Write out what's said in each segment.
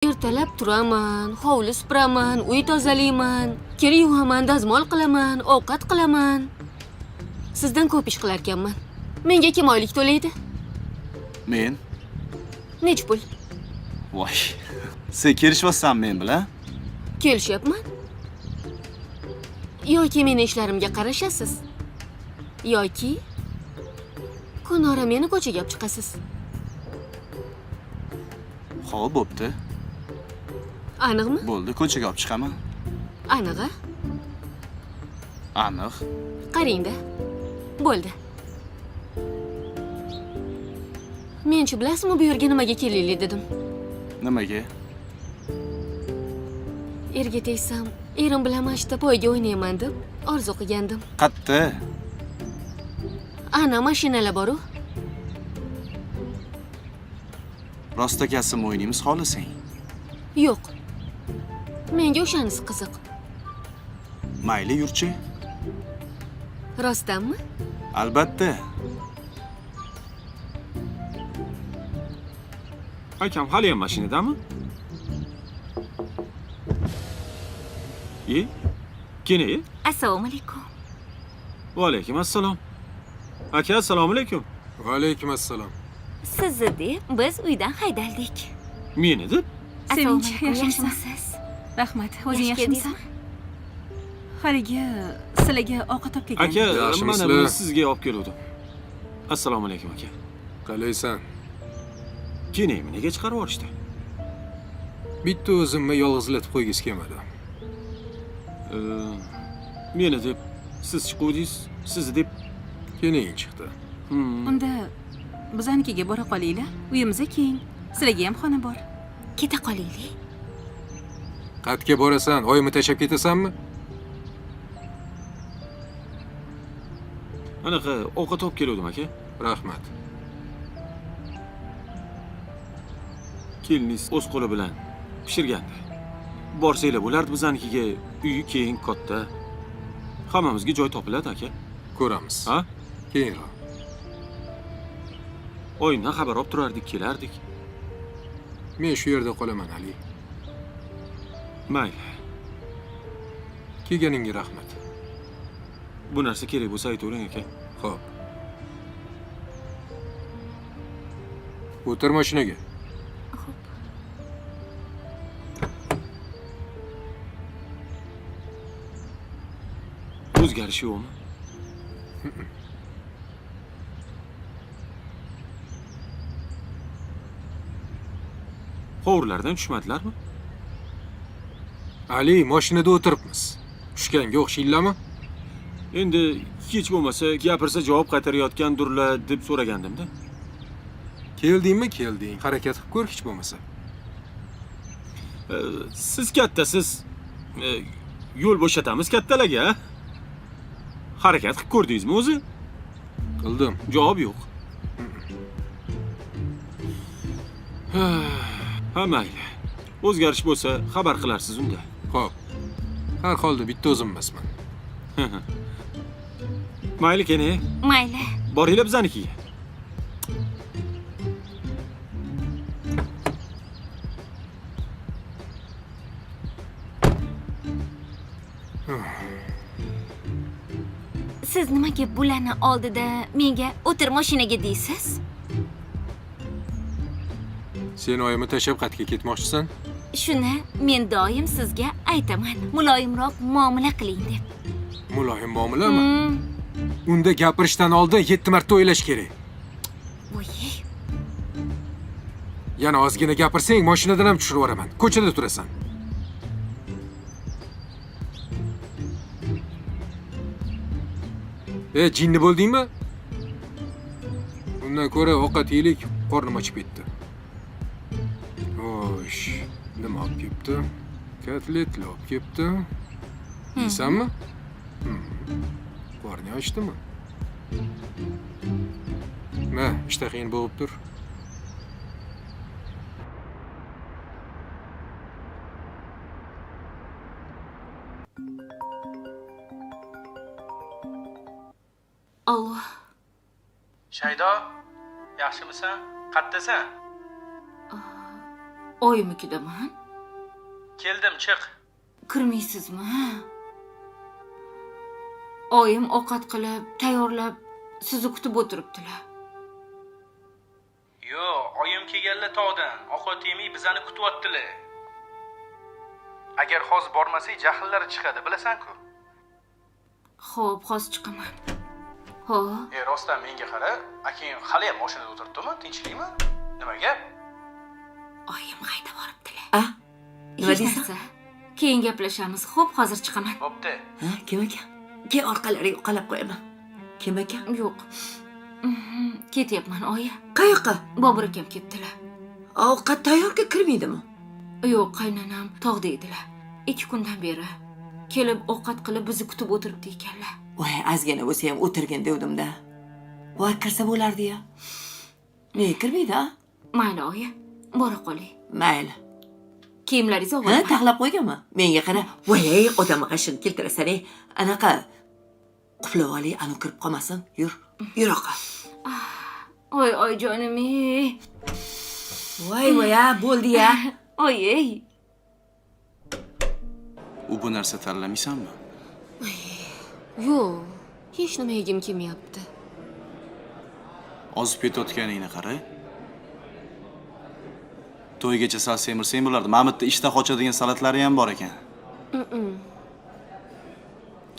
Ertalab turaman, hovli supuraman, uy tozalayman, kir yuvaman, dazmol qilaman, ovqat qilaman. Sizdan ko'p ish qilar ekanman. Menga kim oylik to'laydi? Men? Nech pul? Voy. Sen kelishyapsan men bilan? Kelishyapman. Yoki meni ishlarimga qarashasiz, yoki kunora meni ko'chaga olib chiqasiz. Xo'p, bo'pti. Aniqmi? Bo'ldi, ko'chaga olib chiqaman. Aniq-a? Aniq. Qarang-da. Bo'ldi. Men-chi bilasizmi bu yerga nimaga kelaylik dedim? Nimaga? Erga tegsam, erim bilan mashta poyga o'ynayman deb orzu qilgandim. Qatta? Ana mashinalar bor-ku. Rostakasimi o'ynaymiz xohlasang? Yo'q. Menga o'shanisi qiziq. Mayli, yurchi. Rostdanmi? Albatta. Akam hali ham mashinadami? Kene? Assalomu alaykum. Va alaykum assalom. Aka, assalomu alaykum. Va alaykum assalom. Sizni deb biz uydan haydaldik. Meni deb? Assalomu Sevinch, alaykum. yaxshimisiz? Rahmat. O'zing Yaxshi yaxshimisan? Haligi sizlarga ovqat olib kelgan. Aka, mana Yaxshimisizlar? buni sizga olib keluvdim. Assalomu alaykum aka. Qalaysan? Keneymi nega chiqarib yuborishdi? Bitta o'zimni yolg'izlatib qo'ygisi kelmadi. Meni deb siz chiquvdingiz, sizni deb. Keyin chiqdi. Unda bizanikiga bora qolinglar. Uyimizga keng. Sizlarga ham xona bor. Keta qolaylik. Qatga borasan, oyimni tashlab ketasanmi? Anaqa ovqat olib keluvdim aka. Rahmat. Keliningiz o'z qo'li bilan pishirgandi. Borsanglar bo'lardi bizanikiga, uyi keng, katta. Hammamizga joy topiladi aka. Ko'ramiz. Ha? Keyinroq. Oyimdan xabar olib turardik, kelardik. Men shu yerda qolaman, Ali. Mayli. Kelganingga rahmat. Bu narsa kerak bo'lsa aytavering aka. Xo'p. O'tir mashinaga. O'zgarish yo'qmi? Hovurlardan tushmadilarmi? Ali, mashinada o'tiribmiz. Tushganga o'xshaylarmi? Endi hech bo'lmasa gapirsa javob qaytarayotgandurlar deb so'ragandim-da. Keldingmi, kelding. Harakat qilib ko'r hech bo'lmasa. Siz kattasiz. Yo'l bo'shatamiz kattalarga. Harakat qilib ko'rdingizmi o'zi? Qildim. Javob yo'q. Ha, mayli. O'zgarish bo'lsa xabar qilarsiz unda. Xo'p. Har holda bitta o'zim emasman. Mayli kene. Mayli. Boringlar bizanikiga. Siz nimaga bularni oldida menga o'tir mashinaga deysiz? Sen oyimni tashlab qatga ketmoqchisan? Shuni men doim sizga aytaman. Muloyimroq muomala qiling deb. Muloyim muomalami? Unda gapirishdan oldin 7 marta o'ylash kerak. Voy. Yana ozgina gapirsang, mashinadan ham tushirib yuboraman. Ko'chada turasan. Jinni bo'ldingmi? Undan ko'ra ovqat yeylik, qornim ochib ketdi. Xo'sh, nima olib kelibdi? Kotletlar olib kelibdi. Yeysanmi? Qorning ochdimi? Ma, ishtaxing bo'g'ib tur. Alloh. Shaydo, yaxshimisan? Qayerdasan? Oyimikidaman. Keldim, chiq. Kirmaysizmi? Oyim ovqat qilib, tayyorlab, sizni kutib o'tiribdilar. Yo, oyim kelganlar tog'dan. Ovqat yemay bizani kutyaptilar. Agar hozir bormasak, jahllari chiqadi, bilasan-ku. Xo'p, hozir chiqaman. Ho, Rostdan menga qara, akang hali ham mashinada o'tiribdimi? Tinchlikmi? Nima gap? oyim qayda boribdilar? Nima deysan? Hech narsa. Keyin gaplashamiz. Xo'p, hozir chiqaman. Bo'pti. Ha, kim ekan? Ke orqalariga uqalab qo'yaman. Kim ekan? Yo'q. Ketyapman, oyi. Qayoqqa? Bobur akam ketdilar. Ovqat tayyorga kirmaydimi? Yo'q, qaynonam tog'da edilar. 2 kundan beri kelib ovqat qilib bizni kutib o'tiribdi ekanlar. Voy, ozgina bo'lsa ham o'tirgin devdim-da. Voy, kirsa bo'lardi-ya. Ne, kirmaydi, a? Mayli, oyi. Bora qoling. Mayli. Kiyimlaringizni Ha, olaman. taxlab qo'yganmi? Menga qara. Voy, odamga qashin keltirasan-ey. Anaqa quflab olay, anu kirib qolmasin. Yur, yuroqqa. Oy, jonim-ey. Voy, a, bo'ldi-ya. Oy. U bu narsa tanlamaysanmi? Yo'q, hech nima yegim kelmayapti. Ozib ketayotganingni qara. To'ygacha sal semirsang bo'lardi. Mamutda ishtah ochadigan salatlari ham bor ekan.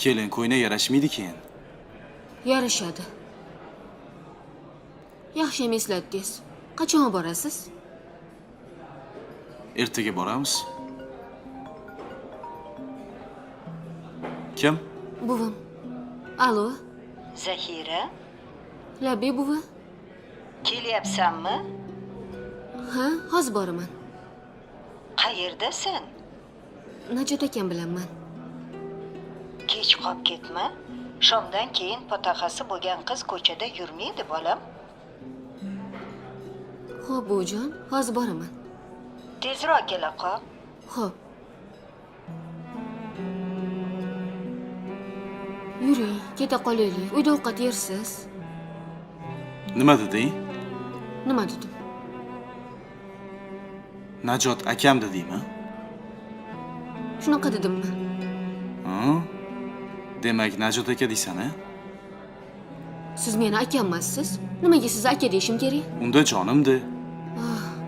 Kelin qo'yna yarashmaydi keyin. Yarashadi. Yaxshi ham eslatdingiz. Qachon borasiz? Ertaga boramiz. Kim? Buvim. Alo, Zahira, Labi buvi? kelyapsanmi? Ha, hozir boraman. Qayerdasan? Najot akam bilanman. Kech qolib ketma. Shomdan keyin potaqasi bo'lgan qiz ko'chada yurmaydi, bolam. Xo'p, buvijon, hozir boraman. Tezroq kela qol. Xo'p. Yuring, keta qolaylik. Uyda ovqat yersiz. Nima deding? Nima dedim? Najot akam dedingmi? Shunaqa dedimmi? Ha? Demak, Najot aka deysan-a? Siz meni akammasiz? Nimaga sizni aka deyishim kerak? Unda jonimdi.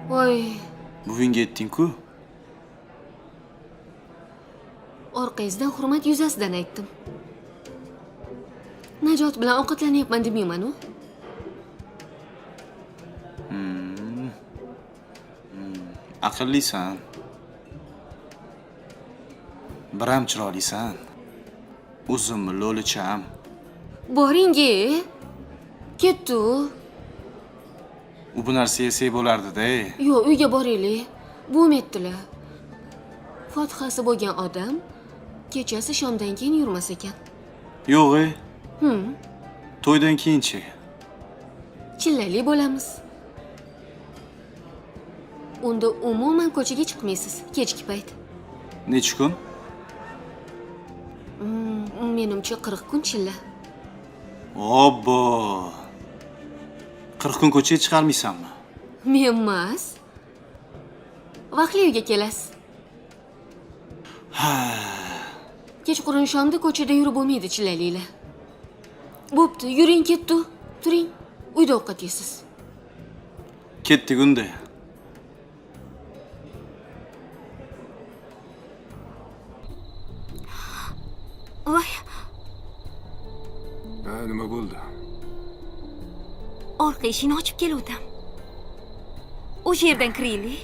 Voy, Buvingga aytding-ku. orqangizdan hurmat yuzasidan aytdim. Najot bilan ovqatlanyapman demayman-u. Aqllisan. Biram chiroylisan. Uzunmi, lo'licham. Boring-e. Ketdi. U bu narsa yesak bo'lardi-da. Yo'q, uyga boraylik. Buvim aytdilar. Fotihasi bo'lgan odam kechasi shomdan keyin yurmas ekan. Yo'q-e. To'ydan keyinchi. Chillali bo'lamiz. Unda umuman ko'chaga chiqmaysiz kechki payt. Necha kun? Menimcha 40 kun chilla. Obbo. 40 kun ko'chaga chiqarmaysanmi? Men emas. Vaqtli uyga kelasiz. Kechqurun shomda ko'chada yurib bo'lmaydi chillaliklar. Bo'pti, yuring ketdi. Turing. Uyda ovqat yeysiz. Ketdik unda. Voy, Ha, nima bo'ldi? orqa eshikni ochib keluvdim. O'sha yerdan kiraylik.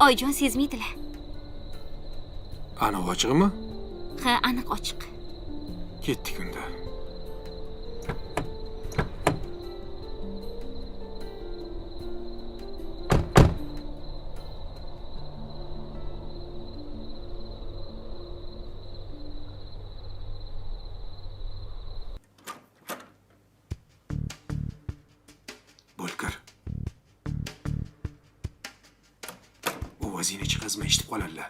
Oyjon sezmaydilar. Ana ochiqmi? Ha, aniq ochiq. Ketdik unda. Bo'lkir. Ovozingni chiqazma, eshitib qoladilar.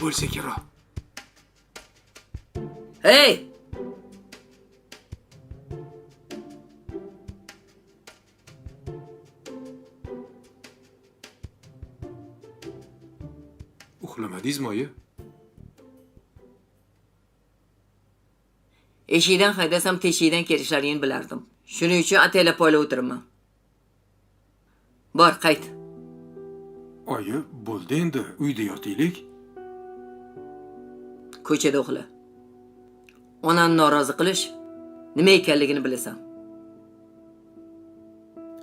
Bo'l sekinroq. Hey! Uxlamadingizmi, oyi? Eshikdan haydasam teshikdan kelishlaringni bilardim. Shuning uchun ataylab poylab o'tiribman. Bor, qayt. Oyi, bo'ldi endi, uyda yotaylik. Ko'chada uxla. Onani norozi qilish nima ekanligini bilasan.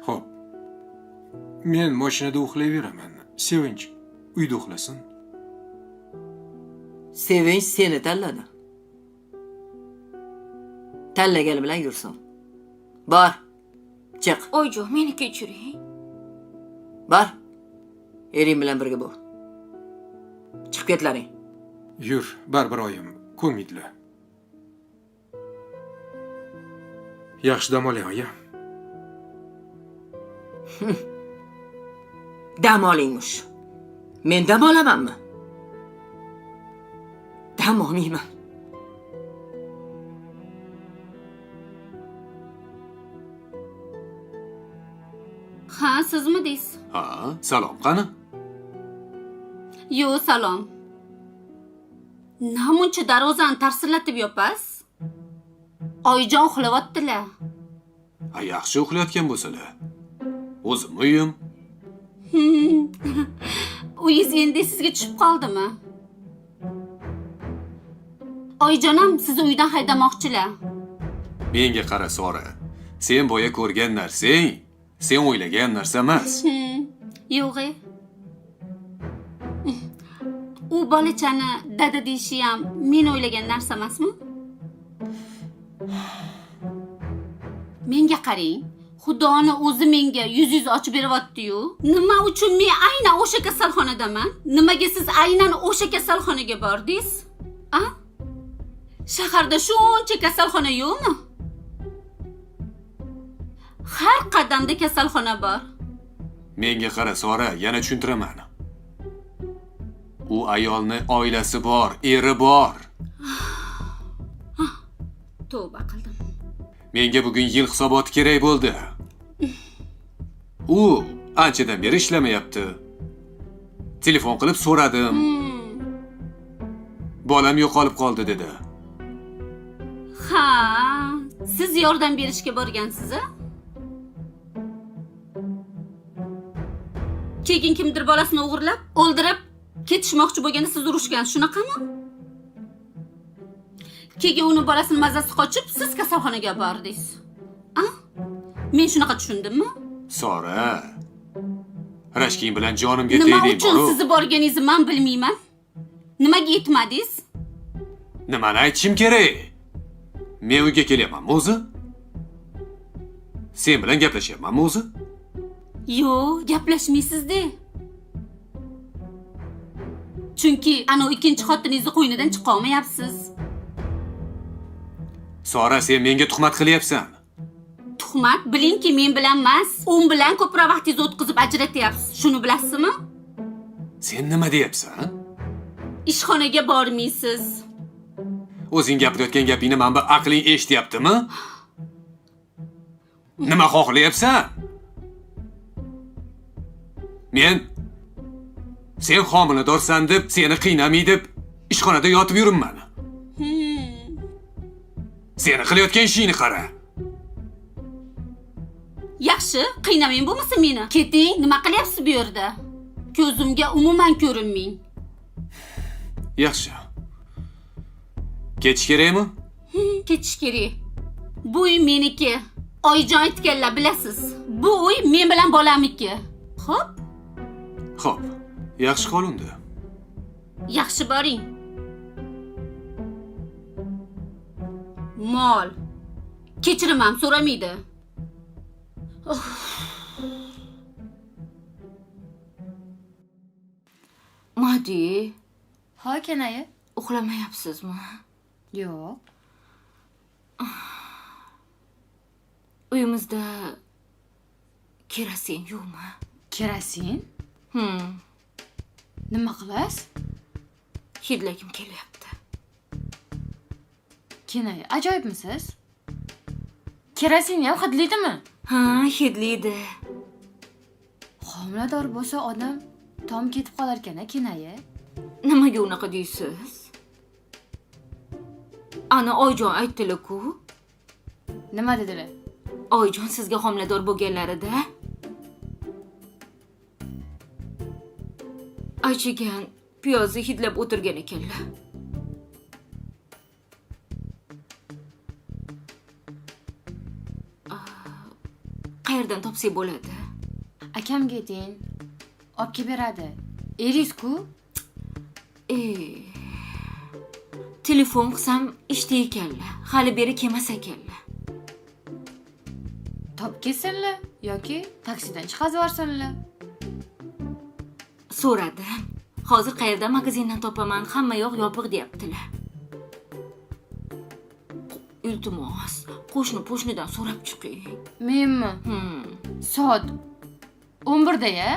Xo'p. Men mashinada uxlayveraman. Sevinch uyda uxlasin. Sevinch seni tanladi. Tanlagani bilan yursin. Bor. Chiq. Oyijon, meni kechiring. Bor. Ering bilan birga bo'l. Chiqib ketlaring. Yur, baribir oyim ko'rmaydilar. Yaxshi dam oling, oyi. Dam olingmish. Men dam olamanmi? Dam olmayman. Ha, sizmi deysiz? Ha, salom qani? Yo, salom. Namuncha darvozani tarsillatib yopasiz? Oyijon uxlayotdilar. Ha, yaxshi uxlayotgan bo'lsalar. O'zim uyim. Uyingiz endi sizga tushib qoldimi? Oyijonam sizni uydan haydamoqchilar. Menga qara, Sora. Sen boya ko'rgan narsang, sen o'ylagan narsa emas. Yo'q. U bolachani dada deyishi ham men o'ylagan narsa emasmi? Menga qarang. Xudoni o'zi menga yuz ochib beryapti-yu. Nima uchun men aynan o'sha kasalxonadaman? Nimaga siz aynan o'sha kasalxonaga bordingiz? A? Shaharda shuncha kasalxona yo'qmi? Har qadamda kasalxona bor. Menga qara, Sora, yana tushuntiraman. U ayolni oilasi bor, eri bor. Tavba qildim. Menga bugun yil hisoboti kerak bo'ldi. U anchadan beri ishlamayapti. Telefon qilib so'radim. Bolam yo'qolib qoldi dedi. Ha, siz yordam berishga borgansiz-a? Keyin kimdir bolasini o'g'irlab, o'ldirib, ketishmoqchi bo'lganda siz urishgansiz, shunaqami? Keyin uni bolasini mazasi qochib, siz kasalxonaga bordingiz. A? Men shunaqa tushundimmi? Sora, rashking bilan jonimga Nima tegding uchun boru. sizni borganingizni men bilmayman. Nimaga yetmadingiz? Nimani aytishim kerak? Men uyga kelyapmanmi o'zi? Sen bilan gaplashyapmanmi o'zi? Yo'q, gaplashmaysiz-da. Chunki ana ikkinchi xotiningizni qo'ynidan chiqa olmayapsiz. Sora, sen menga tuhmat qilyapsan. Tuhmat, bilingki men bilan emas, u bilan ko'proq vaqtingizni o'tkazib ajratyapsiz. Shuni bilasizmi? Sen nima deyapsan? Ishxonaga bormaysiz. O'zing gapirayotgan gapingni men bir aqling eshityaptimi? Nima xohlayapsan? Men sen homiladorsan deb, seni qiynamay deb ishxonada yotib yuribman. Seni qilayotgan ishingni qara. Yaxshi, qiynamang bo'lmasa meni. Keting, nima qilyapsiz bu yerda? Ko'zimga umuman ko'rinmang. Yaxshi. Ketish kerakmi? Ketish kerak. Bu uy meniki. Oyijon aytganlar bilasiz. Bu uy men bilan bolamniki. Xo'p? Xo'p. Yaxshi qol unda. Yaxshi boring. Mol. Kechirim ham so'ramaydi. Madi, Ha, Kenaya? uxlamayapsizmi? Yo'q. Uyimizda kerosin yo'qmi? Kerosin? Nima qilasiz? Hidlagim kelyapti. Kenaya, ajoyibmisiz? Kerosin ham hidlaydimi? Ha, hidlaydi. Homilador bo'lsa odam tom ketib qolar ekan, Kenaya. Nimaga unaqa deysiz? Ana Oyjon aytdilar-ku. Nima dedilar? Oyjon sizga homilador bo'lganlarida achigan piyozni hidlab o'tirgan ekanlar. Qayerdan topsak bo'ladi? Akamga ayting. Olib kelib beradi. Eringiz-ku? Telefon qilsam ishda ekanlar. Hali beri kelmas ekanlar. Topib kelsinlar yoki taksidan chiqazib yuborsinlar. So'radim. Hozir qayerdan magazindan topaman? Hamma yoq yopiq deyaptilar. Iltimos, qo'shnidan so'rab chiqing. Menmi? Soat 11da-ya?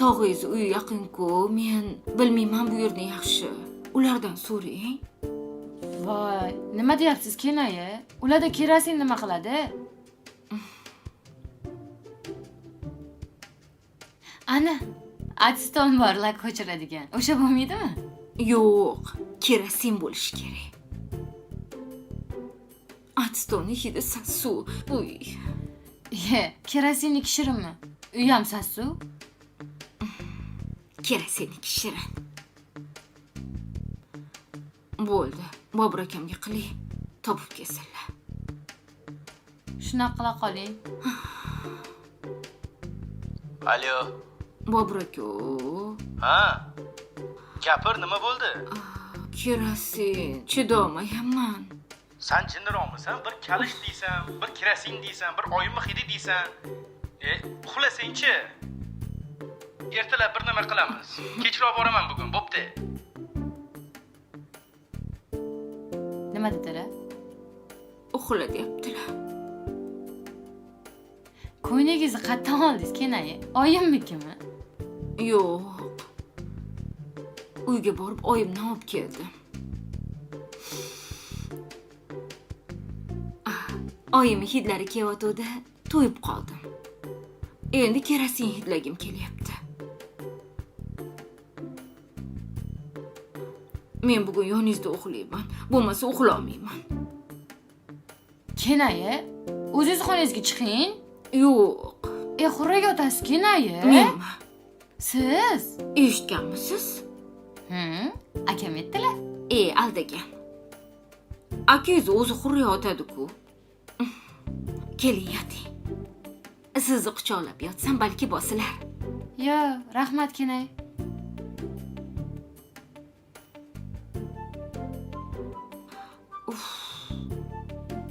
Tog'ingiz uyi yaqin-ku, men bilmayman bu yerni yaxshi. Ulardan so'rang. Voy, nima deyapsiz, Kenaya? Ularda kerosin nima qiladi? Ana, atiston bor, lak ko'chiradigan. O'sha bo'lmaydimi? Yo'q, kerosin bo'lishi kerak. Atstoni hidi sasu. Uy. Kerosinlik shirinmi? Uy ham sasu. Kerosinlik shirin. Bo'ldi. Bobur akamga qiling. Topib kelsinlar. Shunaqa qila qoling. Alo. Bobur aka. Ha? Gapir, nima bo'ldi? Kerosin chidamayapman. Sen jinniroqmisan? Bir kalish deysan, bir kerosin deysan, bir oyimni hidi deysan. Uxlasang-chi. Ertalab bir nima qilamiz. Kechroq boraman bugun, bo'pti. Nima dedilar? Uxla deyaptilar. Ko'yningizni qayerdan oldingiz, Kenaya? Oyimnikimi? Yo'q. Uyga borib oyimni olib keldim. Oyimni hidlari kelyotdi, to'yib qoldim. Endi kerosin hidlagim kelyapti. Men bugun yoningizda uxlayman, bo'lmasa uxla olmayman. Kenaya, o'zingiz xonangizga chiqing. Yo'q. Xurraga o'tasiz, Kenaya. Menmi? Siz? Eshitganmisiz? Akam aytdilar. Aldagan. Akangiz o'zi xurriya otadi-ku. Keling yoting. Sizni quchoqlab yotsam balki bosilar. Yo, rahmat, Kenaya.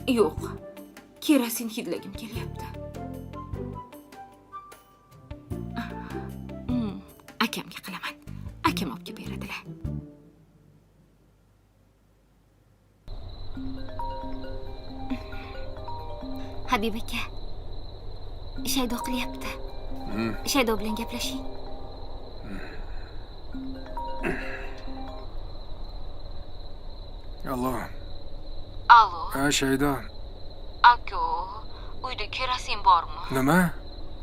Yo'q. Kerosin hidlagim kelyapti. Akamga qilaman. Akam olib kelib beradilar. Habib aka. Shaydo qilyapti. Shaydo bilan gaplashing. Allo. Allo. Shaydo. Aka, uyda kerosin bormi? Nima?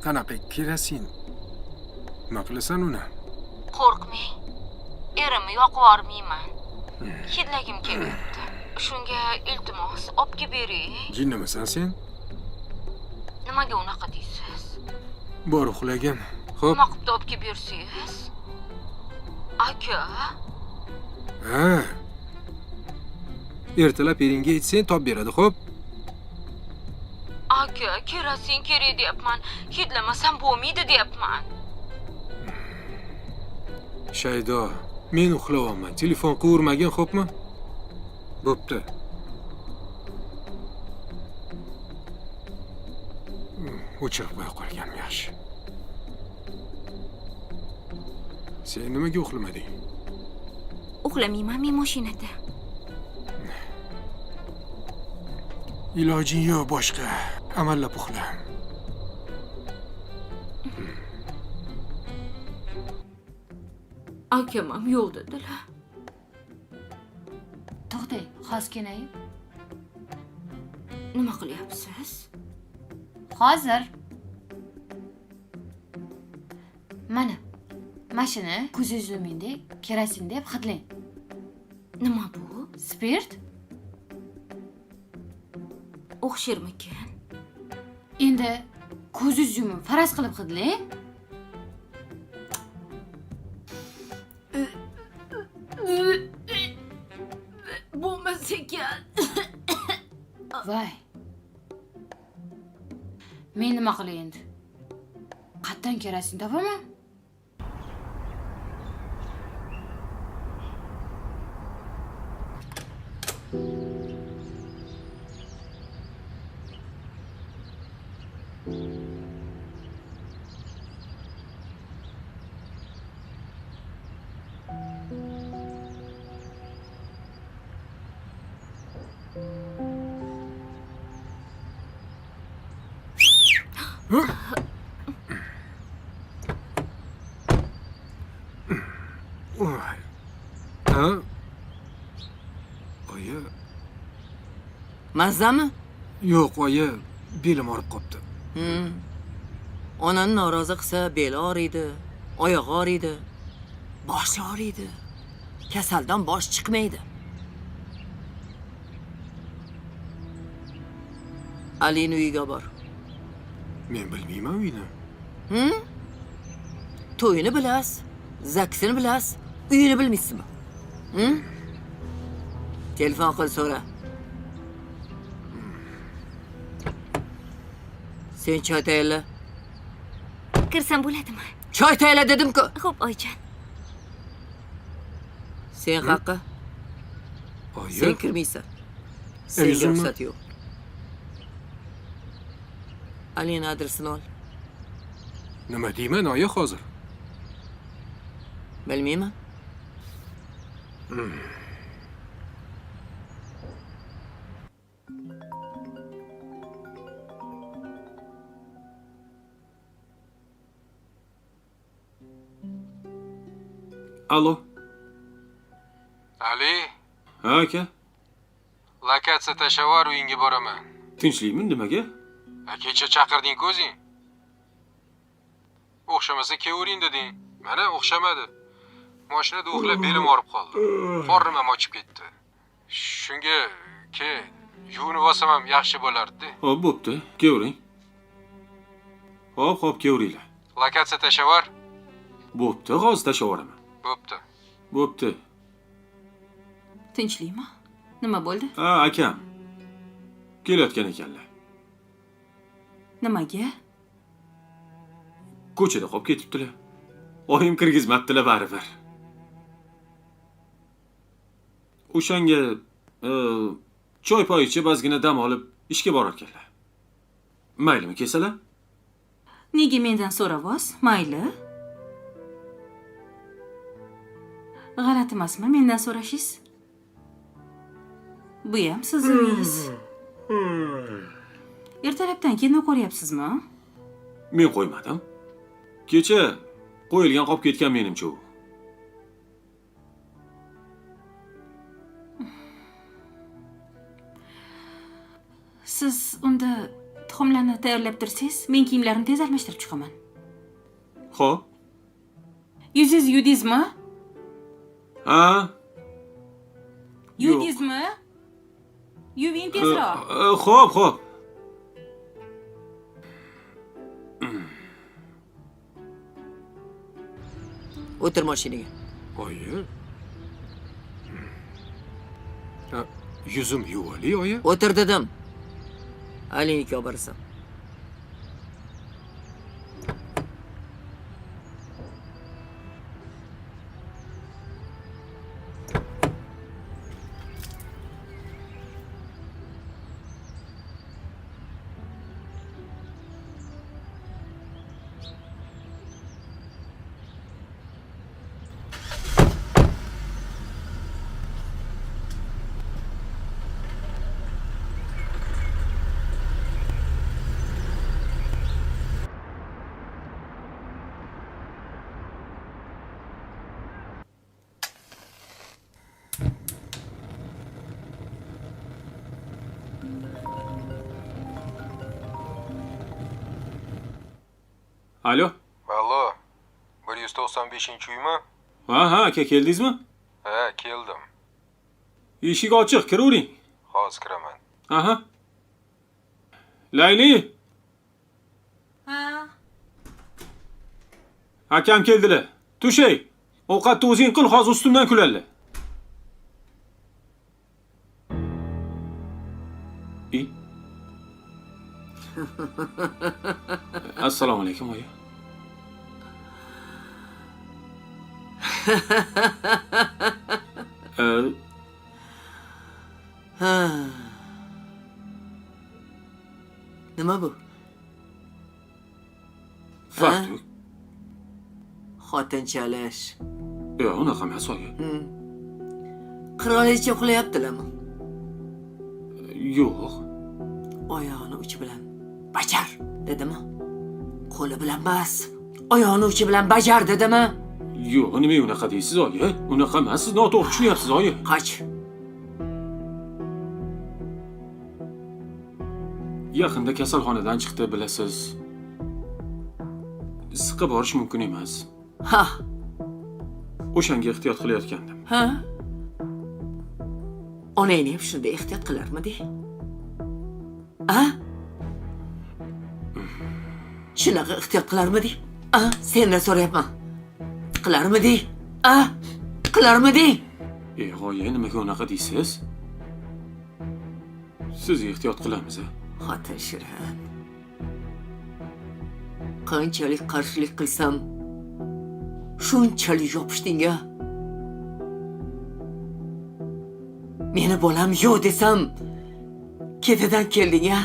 Qanaqa kerosin? Nima qilasan uni? Qo'rqmang. Erimni yoqib yubormayman. Hidlagim kelyapti. Shunga iltimos olib kelib bering. Jinnimisan sen? Nimaga unaqa deysiz? Bor uxlagin. Xo'p. Nima qilib olib kelib bersangiz? Aka, Ha. Ertalab eringga aytsang top beradi, xo'p? aka, kerosin kerak deyapman. Hidlamasam bo'lmaydi deyapman. Shaydo, men uxlayapman. Telefon qilurmagin, xo'pmi? Bo'pti. O'chirib qolganim yaxshi. Sen nimaga uxlamading? Uxlamayman, men mashinada. Ilojing yo'q boshqa. Amallab uxla. Akam ham yo'q dedilar. To'xtang, hozir Kenaya. Nima qilyapsiz? Hozir. Mana. Mashina ko'zingiz ilmingdek kerosin deb hidlang. Nima bu? Spirt? O'xshirmikan? Endi ko'zingiz yumib faraz qilib hidlang. Bo'lmas ekan. Voy. Men nima qilay endi? Qatdan kerosin topaman? Voy. Ha? Oyi, Mazzami? yo'q, oyi, belim og'rib qopti. Onani norozi qilsa beli og'riydi, oyog'i og'riydi, boshi og'riydi. Kasaldan bosh chiqmaydi. Alini uyiga bor. Men bilmayman uyni. To'yini bilasiz, zaksini bilasiz, uyini bilmaysizmi? Telefon qil so'ra. Sen choy tayyorla. Kirsam bo'ladimi? Choy tayyorla dedim-ku. Xo'p, oyijon. Sen haqqa, Oyi, sen kirmaysan. Senga O'zimmi? ruxsat yo'q. Alini adresini ol. nima deyman oyi hozir? Bilmayman. Allo. Ali, Ha, aka. lokatsiya tashavar uyingga boraman. Tinchlikmi nimaga? Kecha chaqirding-ku o'zing. O'xshamasa kevering deding. Mana o'xshamadi. Mashinada uxlab belim og'rib qoldi. Qornim ham ochib ketdi. Shunga yuvinib olsam ham yaxshi bo'lardi. Hop, bo'pti. Kevring. Hop, kevuringlar. Lokatsiya tashavar. Bo'pti, hozir tashlavoraman. Bo'pti. Bo'pti. Tinchlikmi? Nima bo'ldi? Ha, akam. Kelayotgan ekanlar. Nimaga? Ko'chada qolib ketibdilar. Oyim kirgizmabdilar baribir. O'shanga choy poyicha bazgina dam olib ishga borar ekanlar. Maylimi kelsalar? Nega mendan so'ravos? Mayli. G'alati emasmi mendan so'rashingiz? Bu ham siz uyingiz. Ertalabdan kino ko'ryapsizmi? Men qo'ymadim. Kecha qo'yilgan qolib ketgan menimcha u. Siz unda tuxumlarni tayyorlab tursangiz, men kiyimlarimni tez almashtirib chiqaman. Xo'p. Yuzingiz yudingizmi? Ha? Yudingizmi? Yuving tezroq. Xo'p. O'tir mashinaga. Oyi. Yuzim yuvali oyi. O'tir dedim. Aliniga olib borasan. Alo. Allo. 1 795-uymi? Ha, aka keldingizmi? Ha, keldim. Eshik ochiq, kiravering. Hozir kiraman. Aha. Layli, Ha. akam keldilar. Tushay, ovqatni o'zing qil, hozir ustimdan kuladilar. Assalomu alaykum, oyi. Ha. Nima bu? Vaqt. Xotinchalish. Yo'q, unaqa emas, oyi. Qirolicha uxlayaptilarmi? Yo'q. Oyog'ini uchi bilan bajar dedimi? Qo'li bilan emas, oyog'ini uchi bilan bajar dedimi? Yo'q, nima unaqa deysiz, oyi? Unaqa emas, siz noto'g'ri tushunyapsiz, oyi. Qoch. Yaqinda kasalxonadan chiqdi, bilasiz. Siqib borish mumkin emas. Ha. O'shanga ehtiyot qilayotgandim. Ha? Onangni ham shunday ehtiyot qilarmidi? A? Shunaqa ehtiyot qilarmidi? A? Sendan so'rayapman. Qilarmidi? A? Qilarmidi? Oyi, nimaga unaqa deysiz? Siz ehtiyot qilamiz. Xotin Shirin. Qanchalik qarshilik qilsam, shunchalik yopishding-a. Meni bolam yo'q desam, ketidan kelding-a.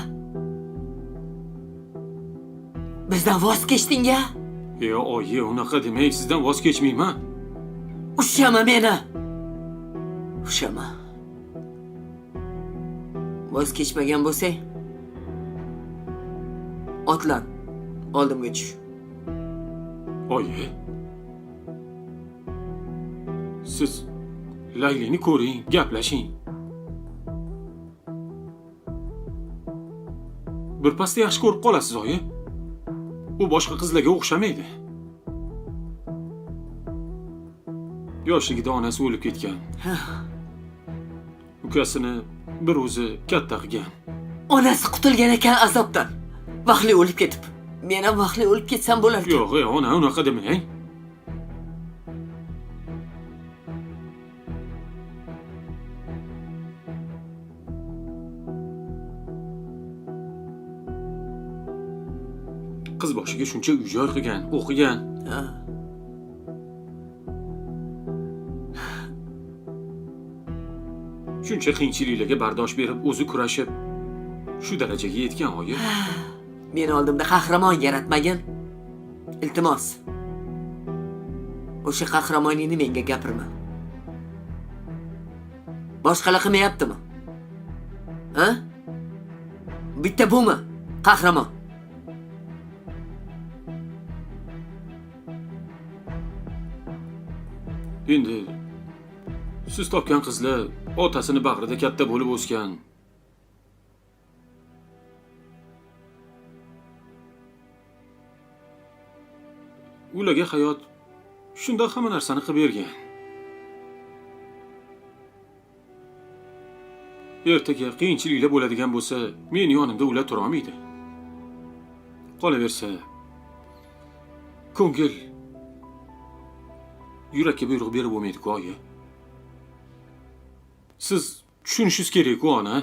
Bizdan voz kechding-a. Oyi, unaqa demang, sizdan voz kechmayman. Ushama meni. Ushama. Voz kechmagan bo'lsang, otlan, oldimga tush. Oyi. Siz Laylini ko'ring, gaplashing. Bir pasda yaxshi ko'rib qolasiz, oyi. U boshqa qizlarga o'xshamaydi. Yoshligida onasi o'lib ketgan. Ukasini bir o'zi katta qilgan. Onasi qutulgan ekan azobdan. Vaqtli o'lib ketib. Men ham vaqtli o'lib ketsam bo'lar ekan. Yo'q, ona unaqa demang. Qiz boshiga shuncha uy-joy qilgan, o'qigan. Shuncha qiyinchiliklarga bardosh berib, o'zi kurashib, shu darajaga yetgan, oyi. Meni oldimda qahramon yaratmagin. Iltimos. O'sha qahramoningni menga gapirma. Boshqalar qilmayaptimi? Ha? Bitta bumi qahramon. Endi siz topgan qizlar otasini bag'rida katta bo'lib o'sgan. Ularga hayot shundoq hamma narsani qilib bergan. Ertaga qiyinchiliklar bo'ladigan bo'lsa, men yonimda ular tura olmaydi. Qolaversa, ko'ngil yurakka buyruq berib bo'lmaydi-ku, oyi. Siz tushunishingiz kerak-ku, ona.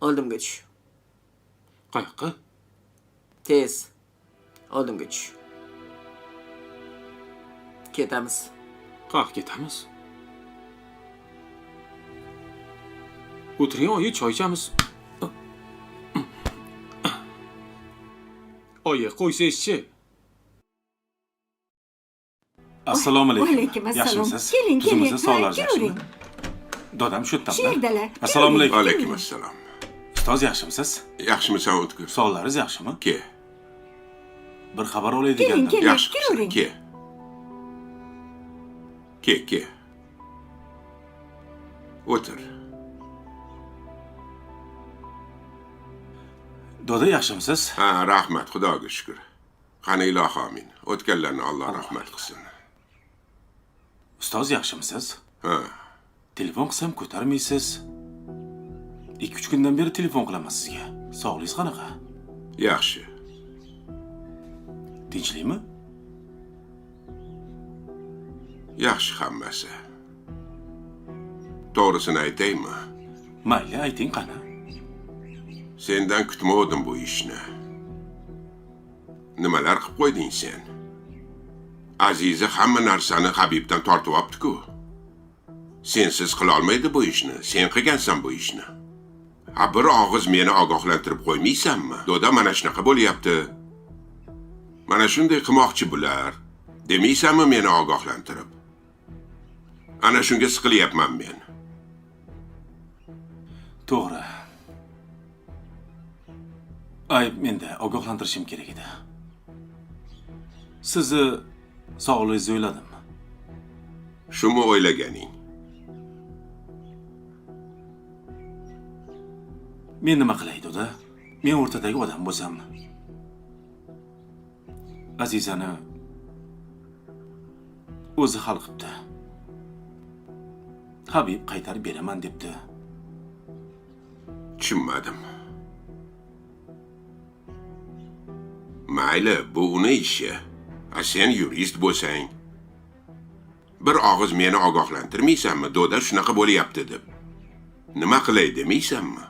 Oldimga tush. Qayoqqa? Tez. Oldimga tush. Ketamiz. Qaq ketamiz. O'tiring, oyi, choy ichamiz. Oyi, qo'ysangizchi. Assalomu alaykum. Alaykum assalom. Yaxshimisiz? Keling, keling. O'zimizda sog'lar Kiravering. Dodam shu Shu yerda. yerdalar. Assalomu alaykum. Alaykum assalom. Ustoz yaxshimisiz? Yaxshimisan O'tkir? Sog'laringiz yaxshimi? Ke. Bir xabar olay Keling, degandim. keling. Yaxshi. Kiravering. Ke. Ke. O'tir. Doda yaxshimisiz? Ha, rahmat, Xudoga shukr. Qani ilohi amin. O'tganlarni Alloh rahmat qilsin. Ustoz yaxshimisiz? Ha, Telefon qilsam ko'tarmaysiz. 2-3 kundan beri telefon qilaman sizga. Sog'ligingiz qanaqa? yaxshi. Tinchlikmi? Yaxshi hammasi. To'g'risini aytaymi? Mayli, ayting qani. Sendan kutmovdim bu ishni. Nimalar qilib qo'yding sen? Aziza hamma narsani Habibdan tortib olibdi-ku. Sensiz qila olmaydi bu ishni. Sen qilgansan bu ishni. Ha, bir og'iz meni ogohlantirib qo'ymaysanmi? Doda mana shunaqa bo'lyapti. Mana shunday qilmoqchi bular. Demaysanmi meni ogohlantirib? Ana shunga siqilyapman men. To'g'ri. Ayb menda ogohlantirishim kerak edi. Sizni sog'lig'ingizni o'yladimmi? Shuni o'ylaganing. Men nima qilay doda? Men o'rtadagi odam bo'lsam. Azizani o'zi hal qilibdi. Habib qaytarib beraman debdi. Tushunmadim. Mayli, bu uni ishi. Sen yurist bo'lsang, bir og'iz meni ogohlantirmaysanmi? Doda shunaqa bo'lyapti deb. Nima qilay demaysanmi?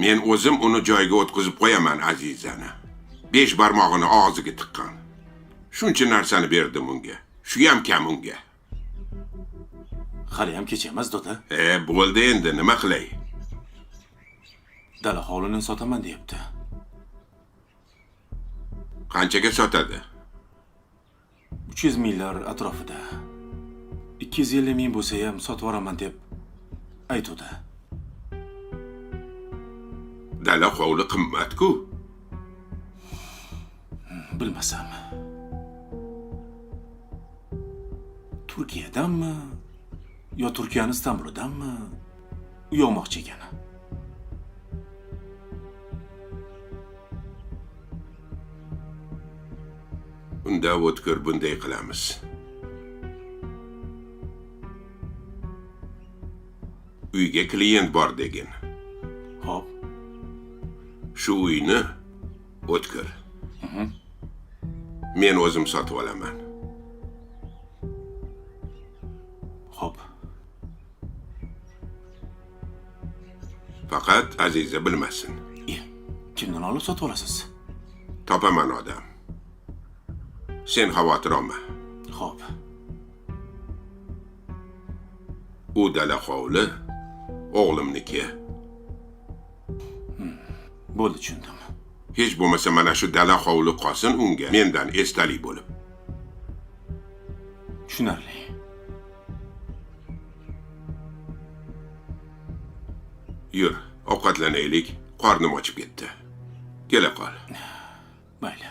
Men o'zim uni joyiga o'tkazib qo'yaman Azizani. 5 barmog'ini og'ziga tiqqan. Shuncha narsani berdim unga. Shu ham kam unga. Hali ham kech emas doda. Bo'ldi endi, nima qilay? Dala hovlini sotaman deyapti. Qanchaga sotadi? 300 minglar atrofida. 250 ming bo'lsa ham sotib yuboraman deb aytdi. Dala hovli qimmat-ku. Bilmasam. Turkiyadanmi yo Turkiyaning Istanbulidanmi u yo'qmoqchi ekan. Unda o'tkir bunday qilamiz. Uyga klient bor degin. Xo'p. Shu uyni o'tkir. Men o'zim sotib olaman. Xo'p. Faqat Aziza bilmasin. Kimdan olib sotib olasiz? Topaman odam. Sen xavotir olma. Xo'p. U dala hovli o'g'limniki. Bo'ldi, tushundim. Hech bo'lmasa mana shu dala hovli qolsin unga mendan esdalik bo'lib. Tushunarli. Yur, ovqatlanaylik. Qornim ochib ketdi. Kela qol. Mayli.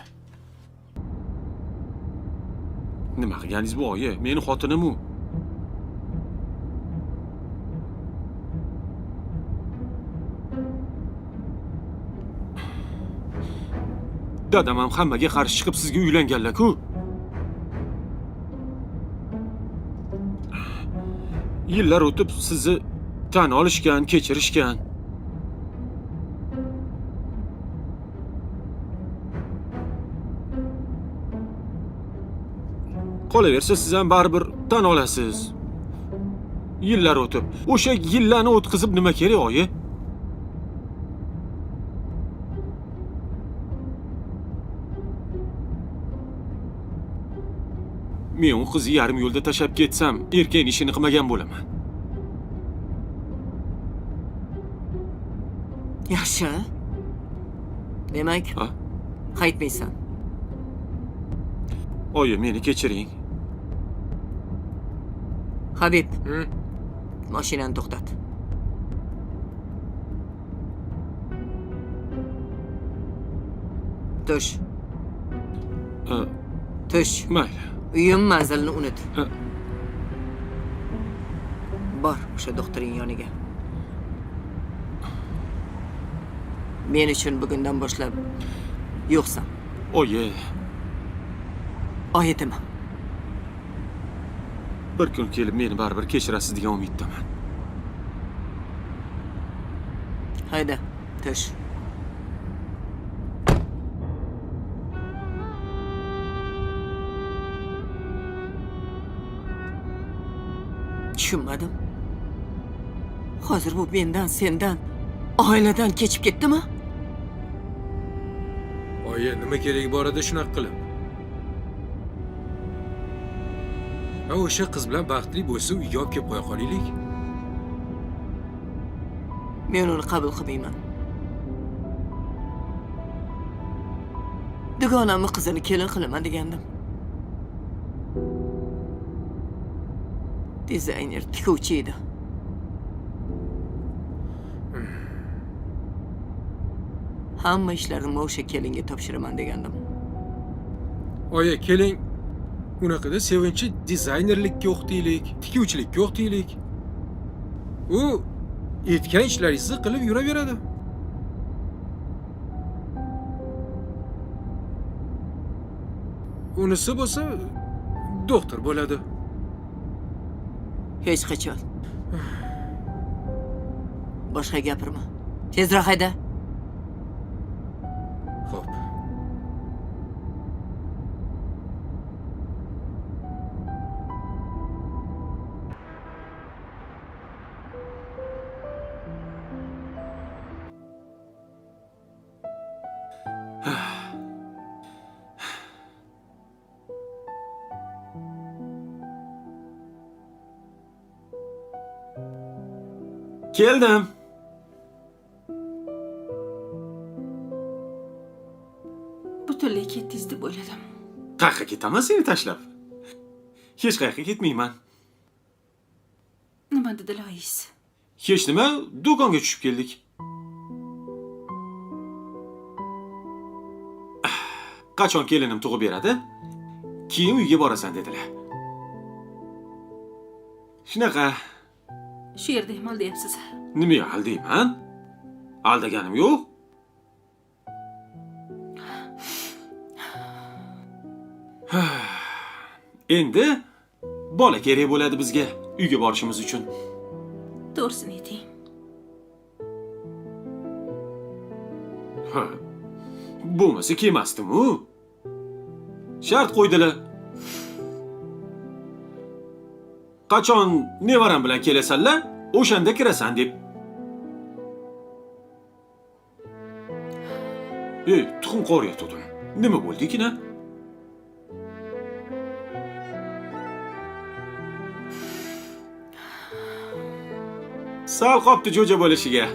Nima qilganingiz bu oyi? Meni xotinim-u. Dadam ham hammaga qarshi chiqib sizga uylanganlar-ku. Yillar o'tib sizni tan olishgan, kechirishgan. Qolaversa siz ham baribir tan olasiz. Yillar o'tib, o'sha yillarni o'tkazib nima kerak oyi? Men u qizni yarim yo'lda tashab ketsam, erkak ishini qilmagan bo'laman. Yaxshi. Demak, qaytmaysan. Oyi, meni kechiring. Habib. Mashinani to'xtat. Tush. Tush. Mayli. Uyim manzilini unut. Bor o'sha doktoring yoniga. Men uchun bugundan boshlab yo'qsan. Oyi, Oyitima. bir kun kelib meni baribir kechirasiz degan umiddaman. Hayda, tush. Tushunmadim. Hozir bu mendan, sendan, oiladan kechib ketdimi? Oyi, nima keragi bor edi shunaqa qilib? Ha, o'sha qiz bilan baxtli bo'lsa, uyga olib kelib qo'ya qolaylik. Men uni qabul qilmayman. Dugonamni qizini kelin qilaman degandim. Dizayner tikuvchi edi. Hamma ishlarimni o'sha kelinga topshiraman degandim. Oyi, keling, unaqada sevinchi dizaynerlikka o'qitaylik, tikuvchilikka o'qitaylik. U aytgan ishlaringizni qilib yuraveradi. Unisi bo'lsa, doktor bo'ladi. Hech qachon. Boshqa gapirma. Tezroq hayda. Xo'p. Keldim. Butunlay ketdingiz deb o'yladim. Qayerga ketaman seni tashlab? Hech qayerga ketmayman. Nima dedi loyingiz? Hech nima, do'konga tushib keldik. Qachon kelinim tug'ib beradi? Keyin uyga borasan dedilar. Shunaqa. Shu yerda ham aldayapsiz. Nima aldayman? Aldaganim yo'q. Endi bola kerak bo'ladi bizga uyga borishimiz uchun. To'g'risini ayting. Ha. Bo'lmasa kelmasdim-u. Shart qo'ydilar. Qachon nevaram bilan kelasanlar, o'shanda kirasan deb. Ey, tuxum qorayotdim. Nima bo'ldi-kina? Sal qopti jo'ja bo'lishiga.